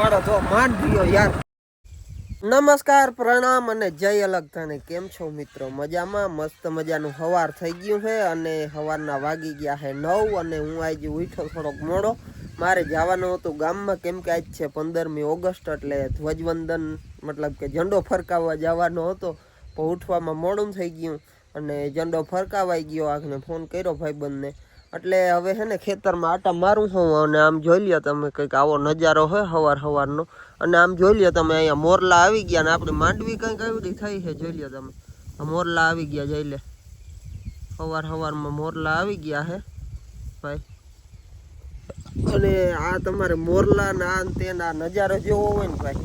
પાડો તો માંડ ગયો યાર। નમસ્કાર પ્રણામ અને જય અલગ થાને। કેમ છો મિત્રો? મજામાં? મસ્ત મજાનું સવાર થઈ ગયું છે અને સવારના વાગી ગયા છે 9 અને હું આજે ઉઠ્યો થોડોક મોડો। મારે જવાનું હતું ગામમાં, કેમ કે આજ છે 15મી ઓગસ્ટ એટલે ધ્વજવંદન મતલબ કે ઝંડો ફરકાવવા જવાનો હતો, પણ ઉઠવામાં મોડું થઈ ગયું અને ઝંડો ફરકાવાઈ ગયો। આગને ફોન કર્યો ભાઈબંધને, એટલે હવે છે ને ખેતરમાં આટા મારું છું અને આમ જોઈ લ્યો તમે કંઈક આવો નજારો હોય સવારનો। અને આમ જોઈ લ્યો તમે, અહીંયા મોરલા આવી ગયા ને આપણી માંડવી કંઈક આવી થઈ છે। જોઈ લ્યો તમે, આ મોરલા આવી ગયા, જોઈ લે સવારમાં મોરલા આવી ગયા છે ભાઈ। અને આ તમારે મોરલા ના તેના નજારો જેવો હોય ને ભાઈ,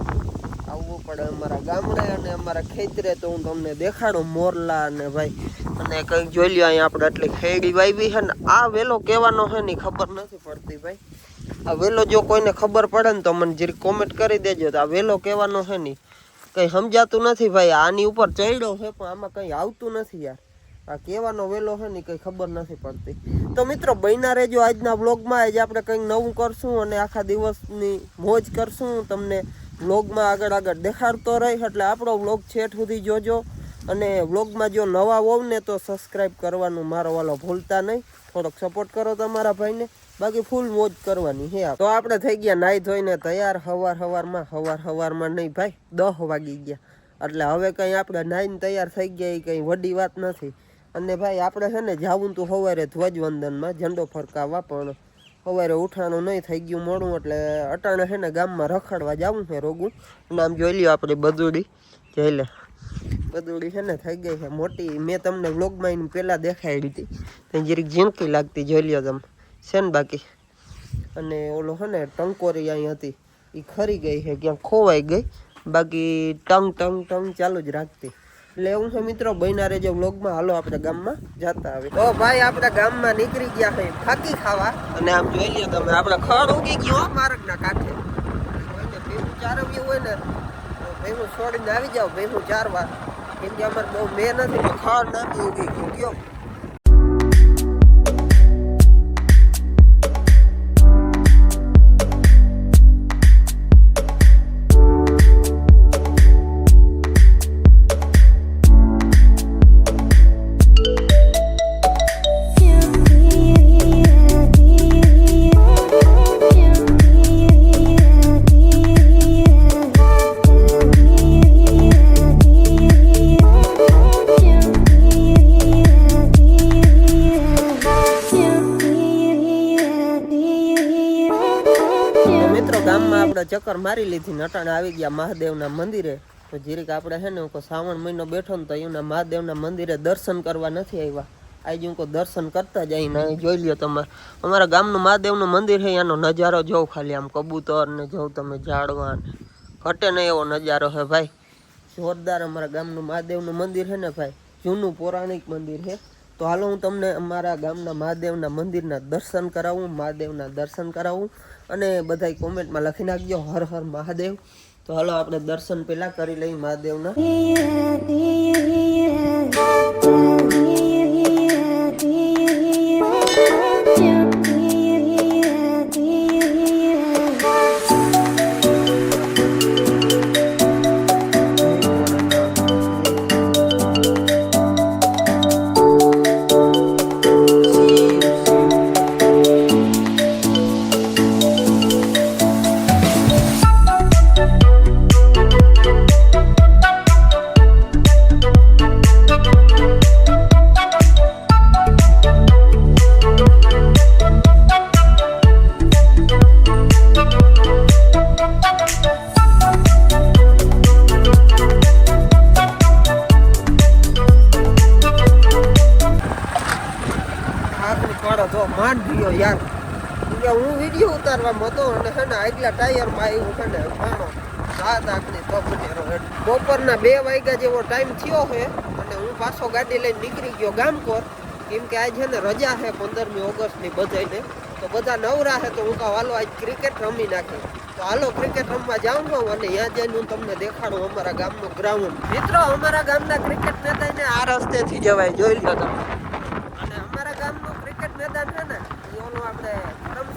આવવું પડે અમારા ગામડે અને અમારા ખેતરે તો હું તમને દેખાડું મોરલા ને ભાઈ। અને કંઈક જોઈ લ્યો, અહીંયા આપણે આટલી ખેડી વાવી છે ને, આ વેલો કહેવાનો છે ને ખબર નથી પડતી ભાઈ। આ વેલો જો કોઈને ખબર પડે ને તો મને જરી કોમેન્ટ કરી દેજો। તો આ વેલો કહેવાનો છે ને કંઈ સમજાતું નથી ભાઈ। આની ઉપર ચડ્યો છે પણ આમાં કંઈ આવતું નથી યાર। આ કહેવાનો વેલો છે ને કંઈ ખબર નથી પડતી। તો મિત્રો બન્યા રહેજો આજના વ્લોગમાં। આજે આપણે કંઈક નવું કરશું અને આખા દિવસની મોજ કરશું। તમને વ્લોગમાં આગળ દેખાડતો રહીશ, એટલે આપણો વ્લોગ છેઠ સુધી જોજો। અને વ્લોગમાં જો નવા હોવ ને તો સબસ્ક્રાઈબ કરવાનું મારો વાલો ભૂલતા નહીં। થોડોક સપોર્ટ કરો તમારા ભાઈને, બાકી ફૂલ મોજ કરવાની છે। તો આપણે થઈ ગયા નાહી ધોઈને તૈયાર। સવારમાં નહીં ભાઈ, 10 વાગી ગયા, એટલે હવે કંઈ આપણે નાહીને તૈયાર થઈ ગયા એ કંઈ વડી વાત નથી। અને ભાઈ આપણે છે ને જાવું તો સવારે ધ્વજવંદનમાં ઝંડો ફરકાવવા, પણ સવારે ઉઠાણું નહીં, થઈ ગયું મોડું, એટલે અટાણે છે ને ગામમાં રખડવા જવું છે રોગું। અને આમ જોઈ લ્યો આપણી બદુડી, જોઈ લે બદુડી છે ને થઈ ગઈ છે મોટી। મેં તમને વ્લોગમાં એને પહેલાં દેખાડી હતી, ત્યાં જરીક ઝીણકી લાગતી, જોઈ લ્યો તમે છે ને બાકી। અને ઓલો છે ને ટંકોરી અહીં હતી એ ખરી ગઈ છે, ક્યાંક ખોવાઈ ગઈ, બાકી ટંગ ચાલુ જ રાખતી। એટલે એવું છે મિત્રો, બન્યા રહેજો વ્લોગમાં। હાલો આપણે ગામમાં જતા આવી। તો ભાઈ આપણે ગામમાં નીકળી ગયા છે ફાકી ખાવા। અને આમ જોઈ લ્યો તમે, આપણે ખડ ઉગી ગયો માર્ગના કાંઠે। ભેહું ચારવ્યું હોય ને તો ભેહું છોડીને આવી જાવ, ભેહું ચારવા, કેમ કે અમારે બહુ મેં નથી, ખડ નથી ઉગી ગયું કયો। ચક્કર મારી લીધી ને અટાણે આવી ગયા મહાદેવના મંદિરે। તો જીરીક આપણે છે ને શ્રાવણ મહિનો બેઠો ને તો એના મહાદેવના મંદિરે દર્શન કરવા નથી આવ્યા। આજે હું દર્શન કરતા જ આવીને જોઈ લ્યો તમે, અમારા ગામનું મહાદેવનું મંદિર છે, એનો નજારો જોઉં ખાલી આમ કબૂતર ને જોઉં તમે ઝાડવા ઘટે નહીં એવો નજારો છે ભાઈ, જોરદાર। અમારા ગામનું મહાદેવનું મંદિર છે ને ભાઈ, જૂનું પૌરાણિક મંદિર છે। તો હાલો હું તમને અમારા ગામના મહાદેવના મંદિરના દર્શન કરાવું, અને બધાય કોમેન્ટમાં લખી નાખજો હર હર મહાદેવ। તો હાલો આપણે દર્શન પહેલાં કરી લઈએ મહાદેવના। તો માંડ ગયો યાર, હું વિડીયો ઉતારવામાં હતો અને છે ને આગલા ટાયરમાં આવ્યું છે ને માણો રાત આખની તપનેરો। બપોરના 2 વાગ્યા જેવો ટાઈમ થયો છે અને હું પાછો ગાડી લઈને નીકળી ગયો ગામકોર, કેમ કે આજ છે ને રજા છે 15મી ઓગસ્ટની બધાને। તો બધા નવરા છે, તો હું કહું હાલો આજ ક્રિકેટ રમી નાખી। તો હાલો ક્રિકેટ રમવા જાઉં છું અને ત્યાં જઈને હું તમને દેખાડું અમારા ગામનું ગ્રાઉન્ડ। મિત્રો અમારા ગામના ક્રિકેટ મેદાને આ રસ્તેથી જવાય, જોઈ લો તમે। અને અમારા ગામનું ક્રિકેટ મેદાન છે ને એ ઓલું આપણે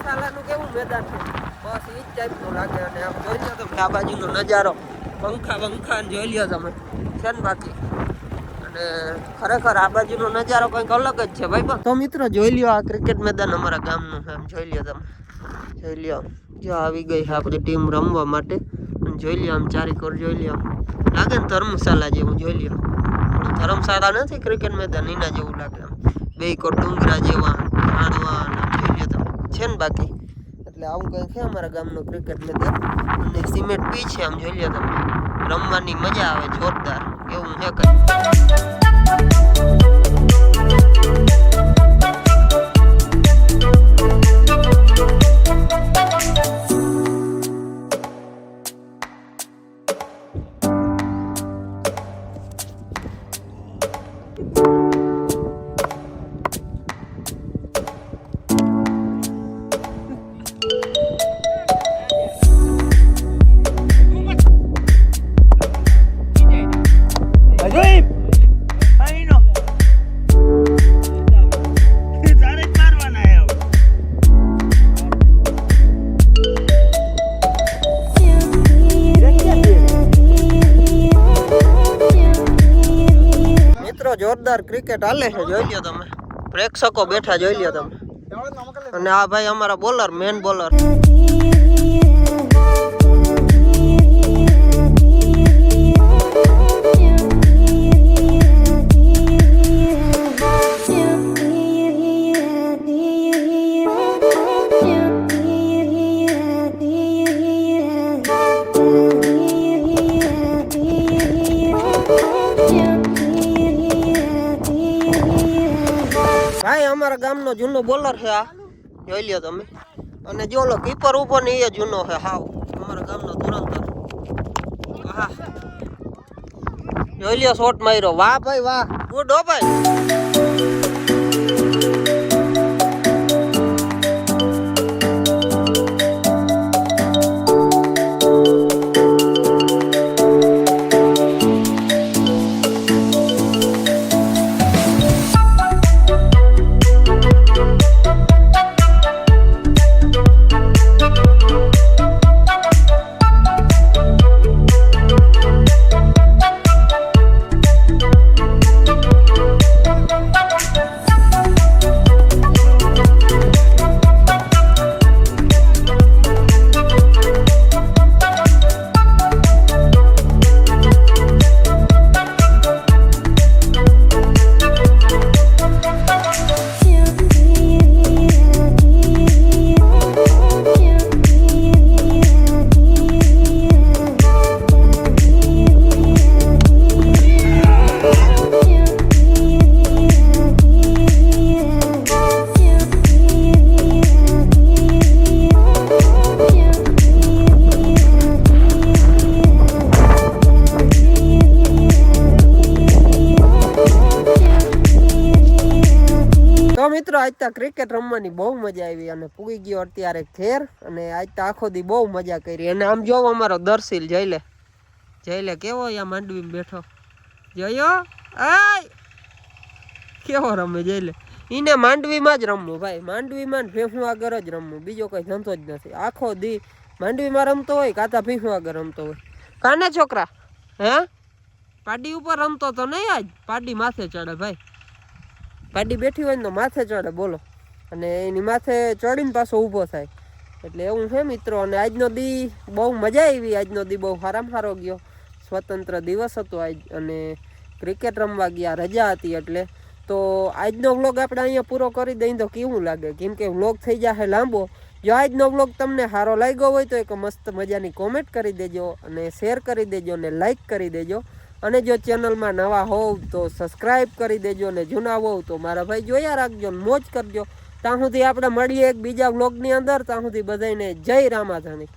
ધર્મશાલાનું કેવું મેદાન છે બસ એ જ ટાઈપનું લાગે. અને આમ જોઈ લો તમે આ બાજુનો નજારો, પંખા જોઈ લ્યો તમે છે ને બાકી. અને ખરેખર આ બાજુનો નજારો કંઈક અલગ જ છે ભાઈ. તો મિત્રો જોઈ લ્યો આ ક્રિકેટ મેદાન અમારા ગામનું છે. આમ જોઈ લ્યો તમે, જોઈ લ્યો જો આવી ગઈ છે આપણી ટીમ રમવા માટે. અને જોઈ લ્યો આમ ચારીકોર જોઈ લ્યો, લાગે ને ધર્મશાલા જેવું. જોઈ લ્યો ધર્મશાળા નથી ક્રિકેટ મેદાન એના જેવું લાગે. આમ બે કોર ડુંગરા જેવા ઝાડવા જોઈ લ્યો તમે છે ને બાકી. એટલે આવું કંઈ છે અમારા ગામનું ક્રિકેટ મેદાન. અને સિમેન્ટ પી છે આમ જોઈ લ્યો તમે, રમવાની મજા આવે જોરદાર એવું છે કંઈ. જોરદાર ક્રિકેટ હાલે છે જોઈ લ્યો તમે, પ્રેક્ષકો બેઠા જોઈ લ્યો તમે. અને આ ભાઈ અમારા બોલર, મેન બોલર. ભાઈ અમારા ગામનો જૂનો બોલર છે આ જોઈ લ્યો તમે. અને જો લો કીપર ઉભો ને એ જૂનો છે હાવ અમારા ગામનો ધુરંધર. હા જોઈ લ્યો શોટ માર્યો, વાહ ભાઈ વાહ, ગુડ હો ભાઈ. મિત્રો આજ તો ક્રિકેટ રમવાની બહુ મજા આવી અને પૂગી ગયો અત્યારે ઘેર. અને આજ તો આખો દી બહુ મજા કરી. અને આમ જોવો અમારો દર્શીલ જઈ લે કેવો અહીંયા માંડવી બેઠો જોયો, કેવો રમે જઈ લે. એને માંડવીમાં જ રમવું ભાઈ, માંડવીમાં ભેંસું આગળ જ રમવું, બીજો કઈ ધંધો જ નથી. આખો દી માંડવીમાં રમતો હોય, કાતા ભેંસું આગળ રમતો હોય. કાને છોકરા હે પાડી ઉપર રમતો તો નહીં, આજ પાડી માથે ચડે ભાઈ. પાડી બેઠી હોય ને તો માથે ચડે બોલો, અને એની માથે ચડીને પાછો ઊભો થાય. એટલે એવું છે મિત્રો. અને આજનો દી બહુ મજા આવી, આજનો દી બહુ સારામાં સારો ગયો. સ્વતંત્ર દિવસ હતો આજ અને ક્રિકેટ રમવા ગયા, રજા હતી એટલે. તો આજનો વ્લોગ આપણે અહીંયા પૂરો કરી દઈએ તો કેવું લાગે, કેમ કે વ્લોગ થઈ જશે લાંબો. જો આજનો વ્લોગ તમને સારો લાગ્યો હોય તો એક મસ્ત મજાની કોમેન્ટ કરી દેજો, અને શેર કરી દેજો, અને લાઈક કરી દેજો. અને જો ચેનલમાં નવા હોવ તો સબસ્ક્રાઈબ કરી દેજો, અને જૂના હોવ તો મારા ભાઈ જોયા રાખજો, મોજ કરજો. ત્યાં સુધી આપણે મળીએ એક બીજા વ્લોગની અંદર. ત્યાં સુધી બધાને જય રામાધણી.